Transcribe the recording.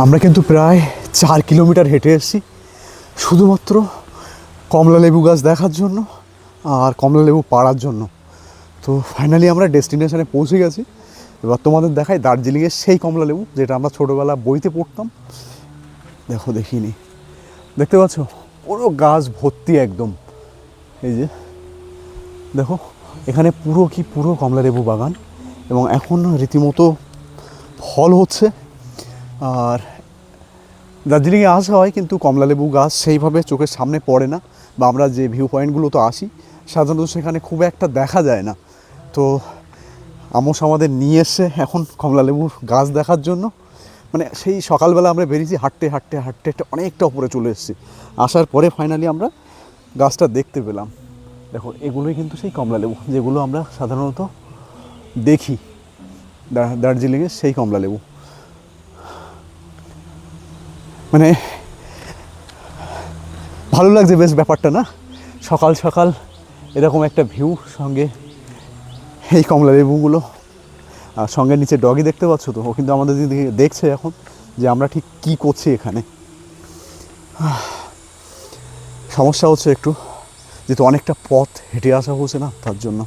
আমরা কিন্তু প্রায় 4 কিলোমিটার হেঁটে এসেছি শুধুমাত্র কমলা লেবু গাছ দেখার জন্য আর কমলা লেবু পাড়ার জন্য। তো ফাইনালি আমরা ডেস্টিনেশনে পৌঁছে গেছি। এবার তোমাদের দেখাই দার্জিলিংয়ের সেই কমলা লেবু যেটা আমরা ছোটোবেলা বইতে পড়তাম। দেখো, দেখিনি, দেখতে পাচ্ছ পুরো গাছ ভর্তি একদম। এই যে দেখো, এখানে পুরো কমলা লেবু বাগান এবং এখন রীতিমতো ফল হচ্ছে। আর দার্জিলিংয়ে আসা হয় কিন্তু কমলা লেবু গাছ সেইভাবে চোখের সামনে পড়ে না, বা আমরা যে ভিউ পয়েন্টগুলো তো আসি সাধারণত সেখানে খুব একটা দেখা যায় না। তো আমস আমাদের নিয়ে এসে এখন কমলা লেবুর গাছ দেখার জন্য। মানে সেই সকালবেলা আমরা বেরিয়েছি, হাঁটতে হাঁটতে হাঁটতে হাঁটতে অনেকটা উপরে চলে এসেছি। আসার পরে ফাইনালি আমরা গাছটা দেখতে পেলাম। দেখো, এগুলোই কিন্তু সেই কমলা লেবু যেগুলো আমরা সাধারণত দেখি দার্জিলিংয়ের সেই কমলা লেবু। মানে ভালো লাগছে বেশ ব্যাপারটা, না? সকাল সকাল এরকম একটা ভিউ, সঙ্গে এই কমলা লেবুগুলো, আর সঙ্গে নিচে ডগি দেখতে পাচ্ছ তো, ও কিন্তু আমাদের দিকে দেখছে এখন যে আমরা ঠিক কী করছি এখানে। সমস্যা হচ্ছে একটু, যেহেতু অনেকটা পথ হেঁটে আসা হচ্ছে না, তার জন্য।